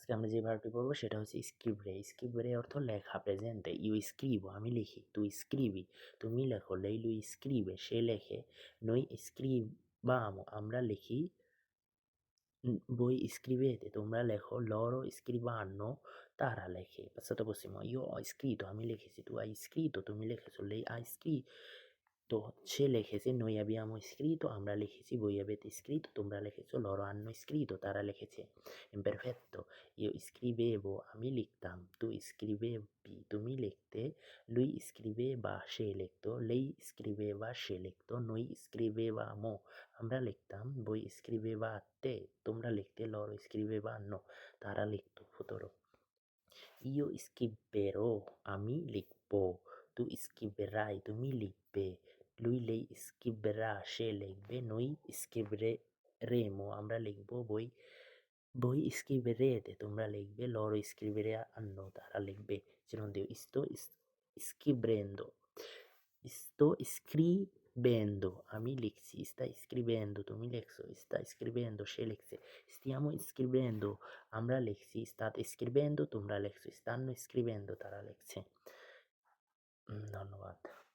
আজকে আমরা যে ভার্বটি পড়বো সেটা হচ্ছে স্ক্রিবরে। স্ক্রিবরে অর্থ লেখা, প্রেজেন্টে। ইউ স্ক্রিবো, আমি লিখি। তুই স্ক্রিবি, তুমি লেখো। লেই lui স্ক্রিবে, সে লেখে। noi scriviamo, আমরা লিখি। voi scrivete, তোমরা লেখো। loro scrivanno, তারা লেখে। passato prossimo, io ho scritto, আমি লিখেছি। tu hai scritto, তুমি লিখেছো। lei ha scritto, সে লিখেছে। noi abbiamo scritto, আমরা লিখেছি। voi avete scritto, তোমরা লিখেছো। loro hanno scritto, তারা লিখেছে। imperfetto, io scrivevo, আমি লিখতাম। tu scrivevi, তুমি লিখতে। lui scriveva, সে লিখতো। lei scriveva, সে লিখতো। noi scrivevamo, আমরা লিখতাম। voi scrivevate, তোমরা লিখতে। loro scrivevano, তারা লিখতো। futuro, io scriverò, আমি লিখবো। tu scriverai, তুমি লিখবে। lui lei scriverà, সে লিখবে। noi scriveremo, আমরা লিখবো। voi scriverete, তোমরা লিখবে। loro scriveranno, তারা লিখবে। Gerundio, scrivendo, sto scrivendo, আমি লিখছি। stai scrivendo, তুমি লিখছো। stai scrivendo, সে লিখছে। stiamo scrivendo, আমরা লিখছি। state scrivendo, তোমরা লিখছো। stanno scrivendo, তারা লিখছে। ধন্যবাদ।